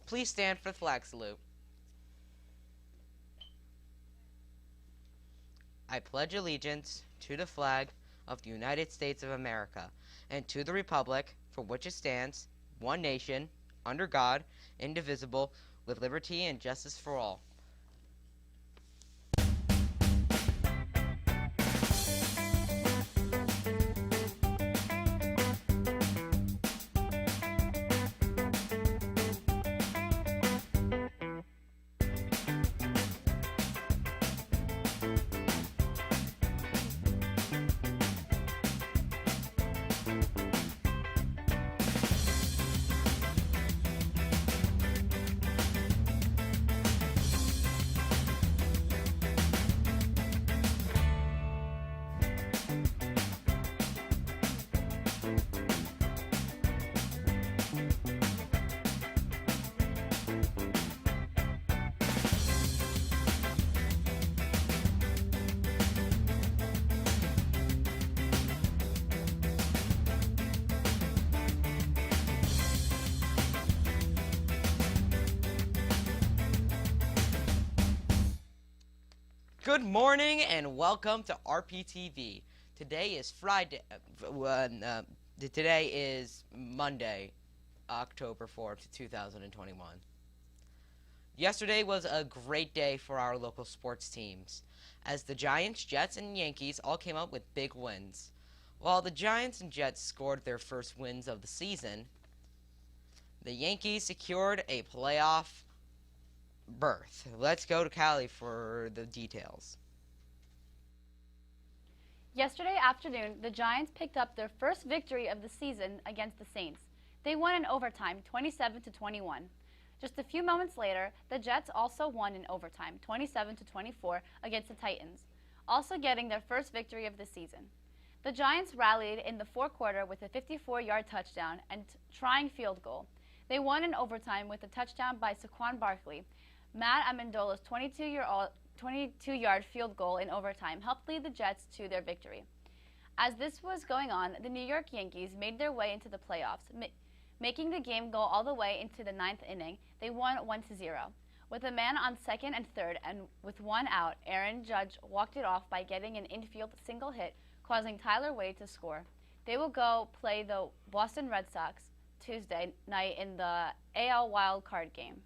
Please stand for the flag salute. I pledge allegiance to the flag of the United States of America and to the republic for which it stands, one nation, under God, indivisible, with liberty and justice for all. Good morning and welcome to RPtv. Today is Friday. Today is Monday, October 4th, 2021. Yesterday was a great day for our local sports teams, as the Giants, Jets, and Yankees all came up with big wins. While the Giants and Jets scored their first wins of the season, the Yankees secured a playoff berth. Let's go to Cali for the details. Yesterday afternoon, the Giants picked up their first victory of the season against the Saints. They won in overtime, 27-21. Just a few moments later, the Jets also won in overtime, 27-24 against the Titans, also getting their first victory of the season. The Giants rallied in the fourth quarter with a 54-yard touchdown and trying field goal. They won in overtime with a touchdown by Saquon Barkley. Matt Amendola's 22-yard field goal in overtime helped lead the Jets to their victory. As this was going on, the New York Yankees made their way into the playoffs, making the game go all the way into the ninth inning. They won 1-0. With a man on second and third and with one out, Aaron Judge walked it off by getting an infield single hit, causing Tyler Wade to score. They will go play the Boston Red Sox Tuesday night in the AL Wild Card game.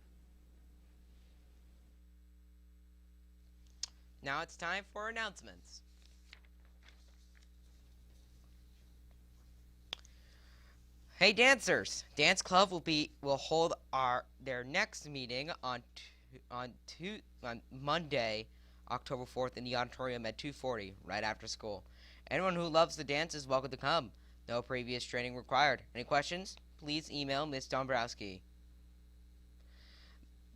Now it's time for announcements. Hey dancers! Dance Club will hold their next meeting on Monday, October 4th in the auditorium at 2:40, right after school. Anyone who loves to dance is welcome to come. No previous training required. Any questions? Please email Ms. Dombrowski.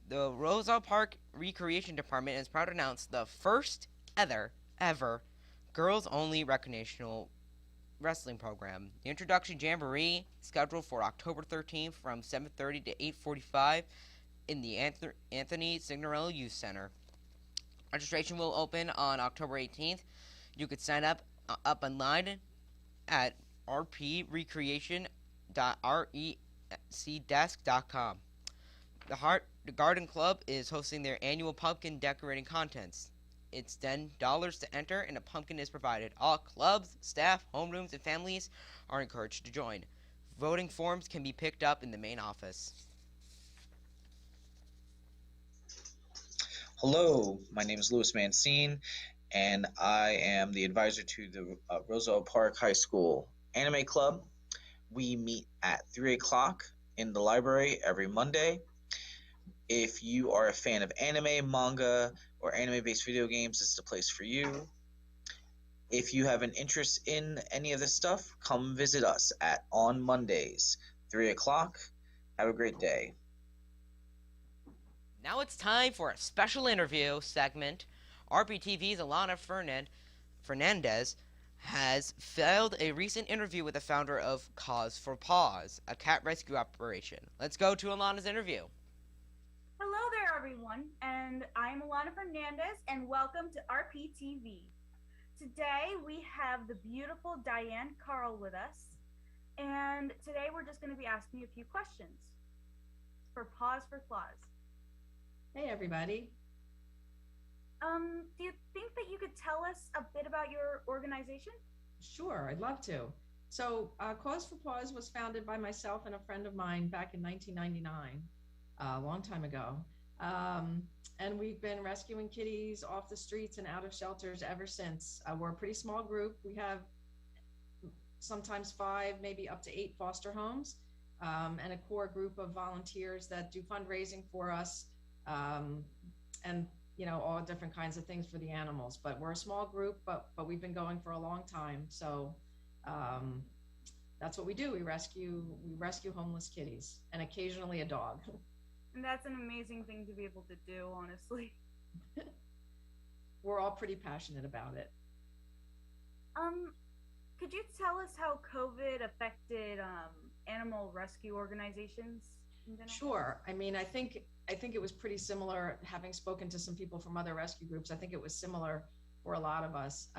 The Roselle Park Recreation Department is proud to announce the first ever girls-only recreational wrestling program. The Introduction Jamboree, scheduled for October 13th from 7:30 to 8:45 in the Anthony Signorello Youth Center. Registration will open on October 18th. You could sign up online at rprecreation.recdesk.com. The Garden Club is hosting their annual pumpkin decorating contest. It's $10 to enter, and a pumpkin is provided. All clubs, staff, homerooms, and families are encouraged to join. Voting forms can be picked up in the main office. Hello, my name is Louis Mancine, and I am the advisor to the Roselle Park High School Anime Club. We meet at 3 o'clock in the library every Monday. If you are a fan of anime, manga, or anime-based video games, this is the place for you. If you have an interest in any of this stuff, come visit us on Mondays, 3 o'clock. Have a great day. Now it's time for a special interview segment. RPTV's Alana Fernandez has filed a recent interview with the founder of Cause for Paws, a cat rescue operation. Let's go to Alana's interview. Hello there, everyone, and I'm Alana Fernandez, and welcome to RPtv. Today we have the beautiful Diane Carl with us, and today we're just going to be asking you a few questions. for Paws for Claws. Hey, everybody. Do you think that you could tell us a bit about your organization? Sure, I'd love to. So, Cause for Paws was founded by myself and a friend of mine back in 1999, a long time ago. And we've been rescuing kitties off the streets and out of shelters ever since. We're a pretty small group. We have sometimes 5, maybe up to 8 foster homes, and a core group of volunteers that do fundraising for us, and all different kinds of things for the animals. But we're a small group, but we've been going for a long time. So that's what we do. We rescue homeless kitties and occasionally a dog. And that's an amazing thing to be able to do, honestly. We're all pretty passionate about it. Could you tell us how COVID affected animal rescue organizations in general? Sure. I mean, I think it was pretty similar. Having spoken to some people from other rescue groups, I think it was similar for a lot of us.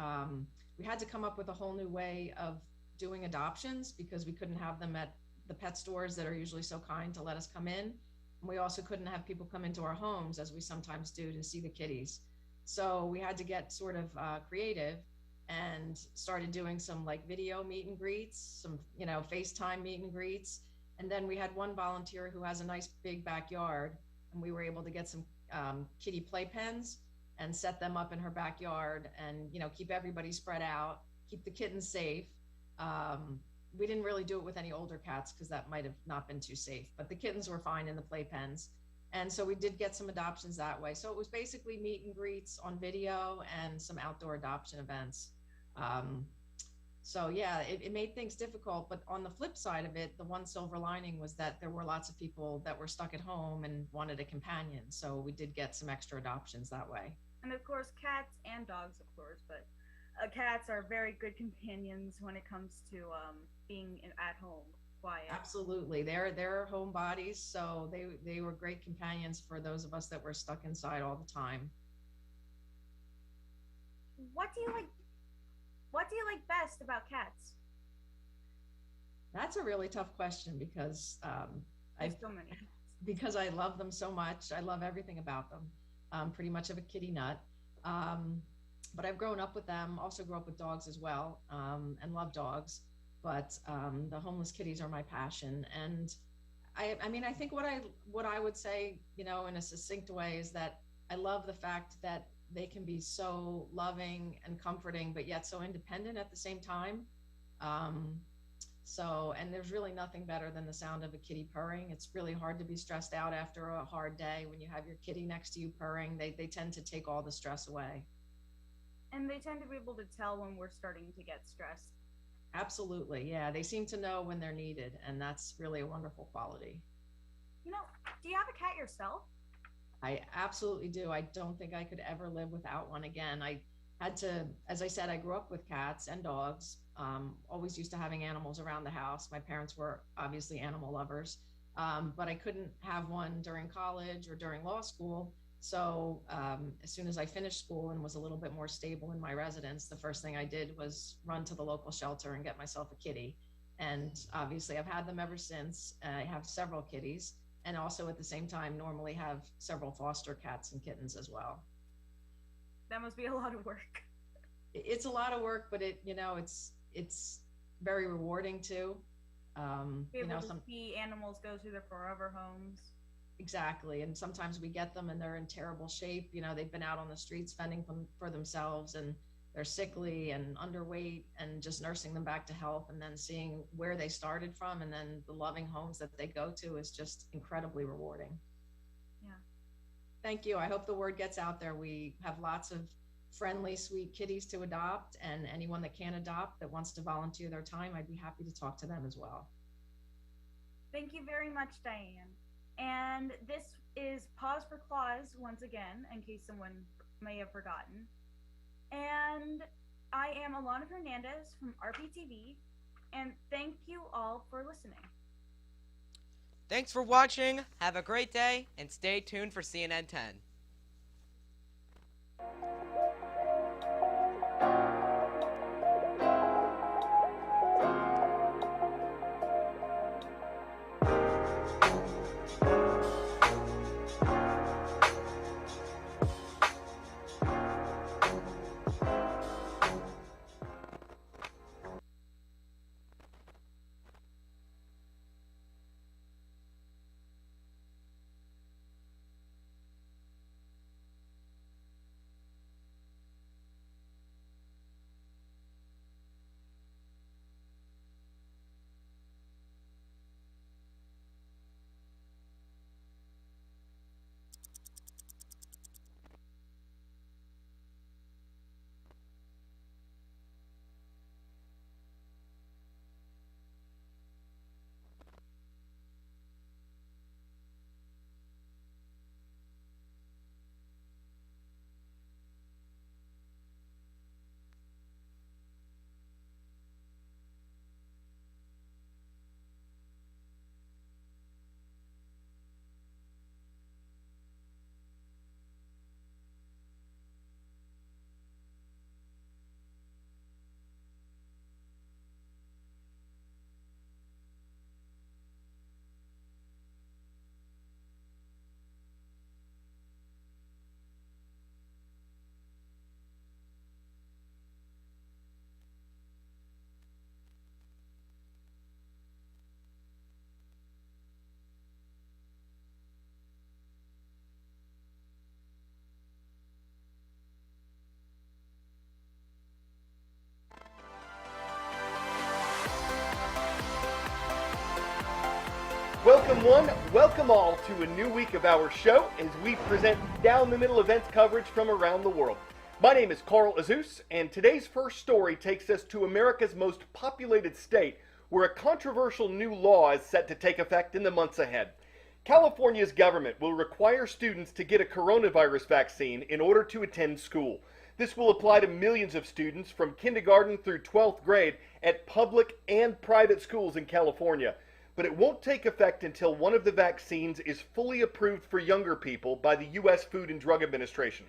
We had to come up with a whole new way of doing adoptions because we couldn't have them at the pet stores that are usually so kind to let us come in. And we also couldn't have people come into our homes, as we sometimes do, to see the kitties. So we had to get sort of creative and started doing some like video meet and greets, some FaceTime meet and greets. And then we had one volunteer who has a nice big backyard, and we were able to get some kitty playpens and set them up in her backyard, and keep everybody spread out, keep the kittens safe. We didn't really do it with any older cats because that might have not been too safe, but the kittens were fine in the playpens. And so we did get some adoptions that way. So it was basically meet and greets on video and some outdoor adoption events. So yeah, it made things difficult, but on the flip side of it, the one silver lining was that there were lots of people that were stuck at home and wanted a companion. So we did get some extra adoptions that way. And of course, cats and dogs, of course, but cats are very good companions when it comes to being at home, quiet. Absolutely. They're homebodies, so they were great companions for those of us that were stuck inside all the time. What do you like best about cats? That's a really tough question because So many. Because I love them so much. I love everything about them. I'm pretty much of a kitty nut. But I've grown up with them, also grew up with dogs as well, and love dogs. But the homeless kitties are my passion. And I mean, I think what I would say, in a succinct way is that I love the fact that they can be so loving and comforting, but yet so independent at the same time. And there's really nothing better than the sound of a kitty purring. It's really hard to be stressed out after a hard day when you have your kitty next to you purring. They tend to take all the stress away. And they tend to be able to tell when we're starting to get stressed. Absolutely, yeah. They seem to know when they're needed, and that's really a wonderful quality. Do you have a cat yourself? I absolutely do. I don't think I could ever live without one again. I had to, as I said, I grew up with cats and dogs, always used to having animals around the house. My parents were obviously animal lovers, but I couldn't have one during college or during law school. So as soon as I finished school and was a little bit more stable in my residence, the first thing I did was run to the local shelter and get myself a kitty. And obviously I've had them ever since. I have several kitties, and also at the same time normally have several foster cats and kittens as well. That must be a lot of work. It's a lot of work, but it's very rewarding too. Be able to see animals go through their forever homes. Exactly. And sometimes we get them and they're in terrible shape. They've been out on the streets fending for themselves, and they're sickly and underweight, and just nursing them back to health and then seeing where they started from and then the loving homes that they go to is just incredibly rewarding. Yeah. Thank you. I hope the word gets out there. We have lots of friendly, sweet kitties to adopt, and anyone that can adopt that wants to volunteer their time, I'd be happy to talk to them as well. Thank you very much, Diane. And this is Pause for Claws once again, in case someone may have forgotten. And I am Alana Hernandez from RPtv, and thank you all for listening. Thanks for watching, have a great day, and stay tuned for CNN 10. Welcome one, welcome all to a new week of our show as we present down the middle events coverage from around the world. My name is Carl Azus, and today's first story takes us to America's most populated state, where a controversial new law is set to take effect in the months ahead. California's government will require students to get a coronavirus vaccine in order to attend school. This will apply to millions of students from kindergarten through 12th grade at public and private schools in California. But it won't take effect until one of the vaccines is fully approved for younger people by the U.S. Food and Drug Administration.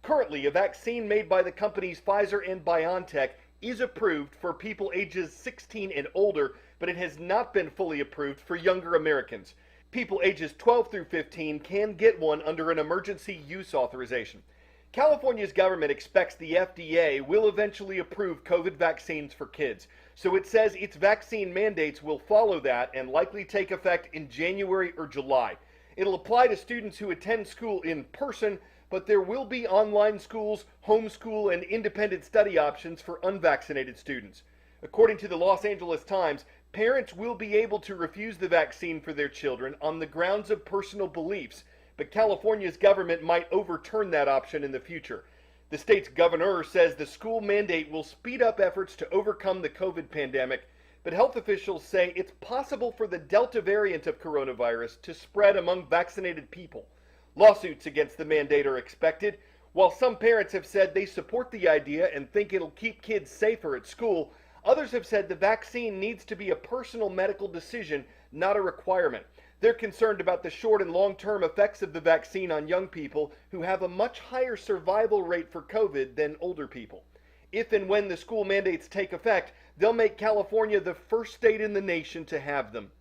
Currently, a vaccine made by the companies Pfizer and BioNTech is approved for people ages 16 and older, but it has not been fully approved for younger Americans. People ages 12 through 15 can get one under an emergency use authorization. California's government expects the FDA will eventually approve COVID vaccines for kids, so it says its vaccine mandates will follow that and likely take effect in January or July. It'll apply to students who attend school in person, but there will be online schools, homeschool, and independent study options for unvaccinated students. According to the Los Angeles Times, parents will be able to refuse the vaccine for their children on the grounds of personal beliefs, but California's government might overturn that option in the future. The state's governor says the school mandate will speed up efforts to overcome the COVID pandemic, but health officials say it's possible for the Delta variant of coronavirus to spread among vaccinated people. Lawsuits against the mandate are expected. While some parents have said they support the idea and think it'll keep kids safer at school, others have said the vaccine needs to be a personal medical decision, not a requirement. They're concerned about the short and long-term effects of the vaccine on young people who have a much higher survival rate for COVID than older people. If and when the school mandates take effect, they'll make California the first state in the nation to have them.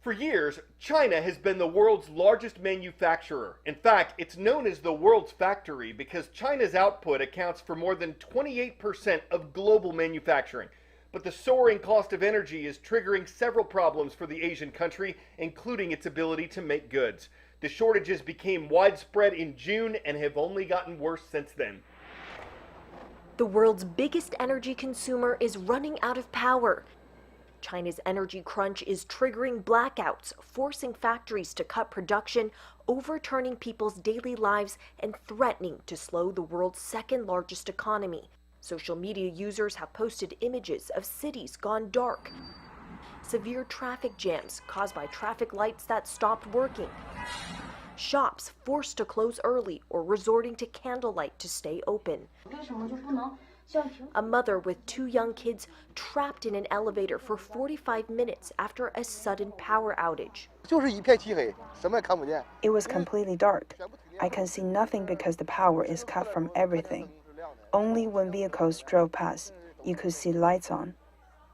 For years, China has been the world's largest manufacturer. In fact, it's known as the world's factory because China's output accounts for more than 28% of global manufacturing. But the soaring cost of energy is triggering several problems for the Asian country, including its ability to make goods. The shortages became widespread in June and have only gotten worse since then. The world's biggest energy consumer is running out of power. China's energy crunch is triggering blackouts, forcing factories to cut production, overturning people's daily lives, and threatening to slow the world's second largest economy. Social media users have posted images of cities gone dark, severe traffic jams caused by traffic lights that stopped working, shops forced to close early or resorting to candlelight to stay open. A mother with 2 young kids trapped in an elevator for 45 minutes after a sudden power outage. It was completely dark. I can see nothing because the power is cut from everything. Only when vehicles drove past, you could see lights on.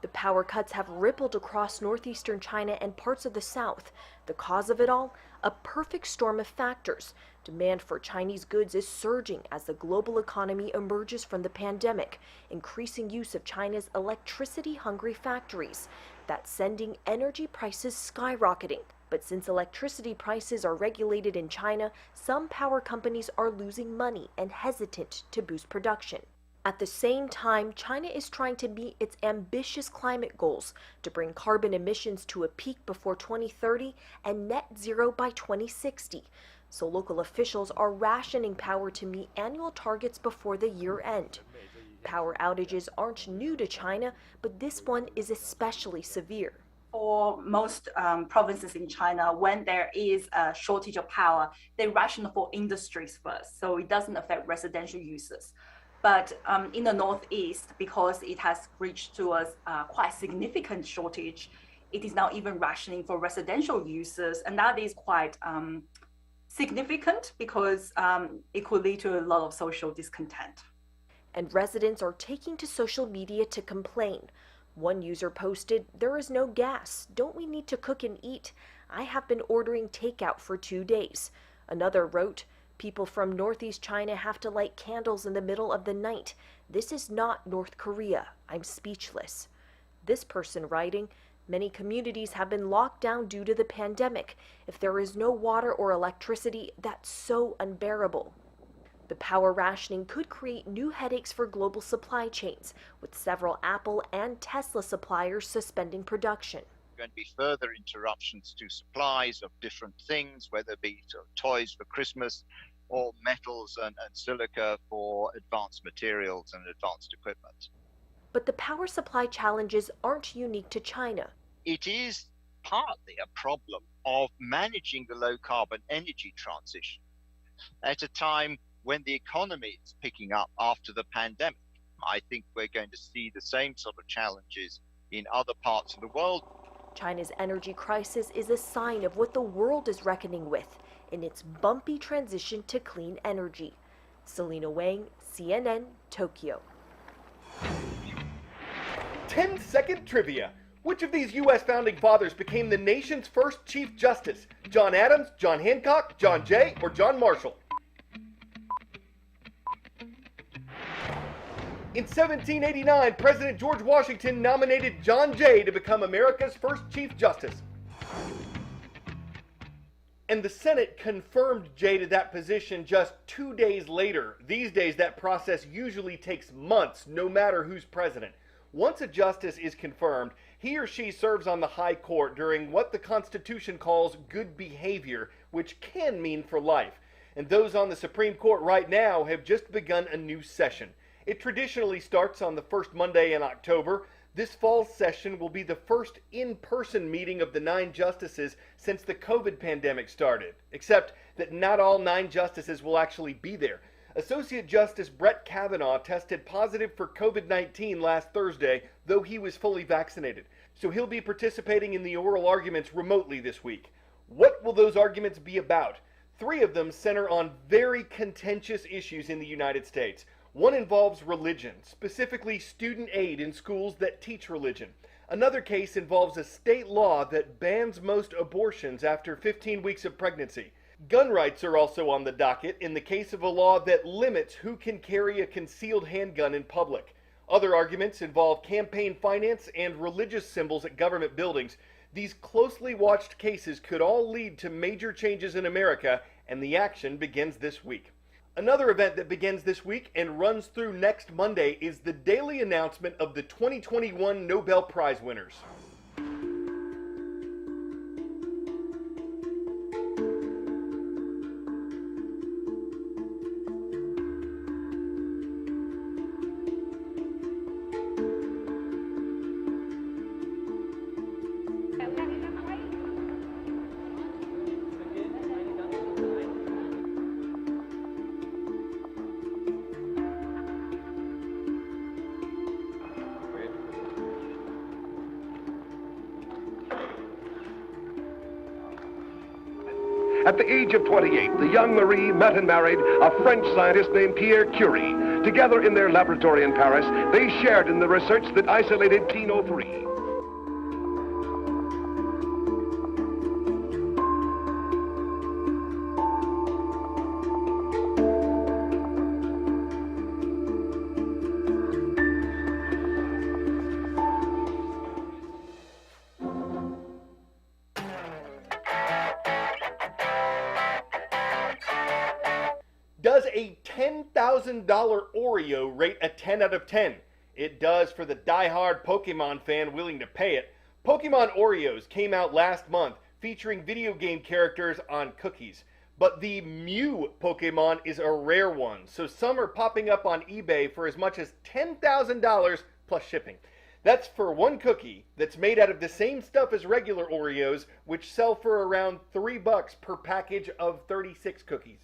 The power cuts have rippled across northeastern China and parts of the south. The cause of it all? A perfect storm of factors. Demand for Chinese goods is surging as the global economy emerges from the pandemic, increasing use of China's electricity-hungry factories. That's sending energy prices skyrocketing. But since electricity prices are regulated in China, some power companies are losing money and hesitant to boost production. At the same time, China is trying to meet its ambitious climate goals to bring carbon emissions to a peak before 2030 and net zero by 2060. So local officials are rationing power to meet annual targets before the year end. Power outages aren't new to China, but this one is especially severe. For most provinces in China, when there is a shortage of power, they ration for industries first, so it doesn't affect residential users. But in the Northeast, because it has reached to a quite significant shortage, it is now even rationing for residential users, and that is quite significant because it could lead to a lot of social discontent. And residents are taking to social media to complain. One user posted, "There is no gas. Don't we need to cook and eat? I have been ordering takeout for 2 days." Another wrote, "People from Northeast China have to light candles in the middle of the night. This is not North Korea. I'm speechless." This person writing, "Many communities have been locked down due to the pandemic. If there is no water or electricity, that's so unbearable." The power rationing could create new headaches for global supply chains, with several Apple and Tesla suppliers suspending production. going to be further interruptions to supplies of different things, whether it be toys for Christmas or metals and silica for advanced materials and advanced equipment. But the power supply challenges aren't unique to China. It is partly a problem of managing the low carbon energy transition at a time when the economy is picking up after the pandemic. I think we're going to see the same sort of challenges in other parts of the world. China's energy crisis is a sign of what the world is reckoning with in its bumpy transition to clean energy. Selena Wang, CNN, Tokyo. 10-second trivia. Which of these U.S. founding fathers became the nation's first Chief Justice? John Adams, John Hancock, John Jay, or John Marshall? In 1789, President George Washington nominated John Jay to become America's first Chief Justice. And the Senate confirmed Jay to that position just 2 days later. These days, that process usually takes months, no matter who's president. Once a justice is confirmed, he or she serves on the high court during what the Constitution calls good behavior, which can mean for life. And those on the Supreme Court right now have just begun a new session. It traditionally starts on the first Monday in October. This fall session will be the first in-person meeting of the 9 justices since the COVID pandemic started, except that not all 9 justices will actually be there. Associate Justice Brett Kavanaugh tested positive for COVID-19 last Thursday, though he was fully vaccinated. So he'll be participating in the oral arguments remotely this week. What will those arguments be about? 3 of them center on very contentious issues in the United States. One involves religion, specifically student aid in schools that teach religion. Another case involves a state law that bans most abortions after 15 weeks of pregnancy. Gun rights are also on the docket in the case of a law that limits who can carry a concealed handgun in public. Other arguments involve campaign finance and religious symbols at government buildings. These closely watched cases could all lead to major changes in America, and the action begins this week. Another event that begins this week and runs through next Monday is the daily announcement of the 2021 Nobel Prize winners. At the age of 28, the young Marie met and married a French scientist named Pierre Curie. Together in their laboratory in Paris, they shared in the research that isolated T03. Does a $10,000 Oreo rate a 10 out of 10? It does for the die-hard Pokemon fan willing to pay it. Pokemon Oreos came out last month featuring video game characters on cookies. But the Mew Pokemon is a rare one, so some are popping up on eBay for as much as $10,000 plus shipping. That's for one cookie that's made out of the same stuff as regular Oreos, which sell for around $3 per package of 36 cookies.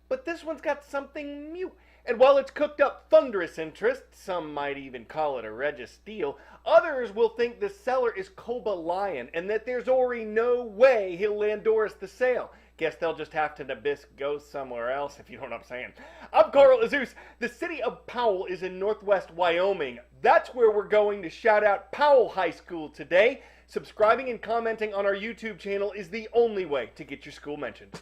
But this one's got something new. And while it's cooked up thunderous interest, some might even call it a registeel, others will think the seller is Koba Lion and that there's already no way he'll endorse the sale. Guess they'll just have to Nabisco go somewhere else, if you know what I'm saying. I'm Carl Azus. The city of Powell is in northwest Wyoming. That's where we're going to shout out Powell High School today. Subscribing and commenting on our YouTube channel is the only way to get your school mentioned.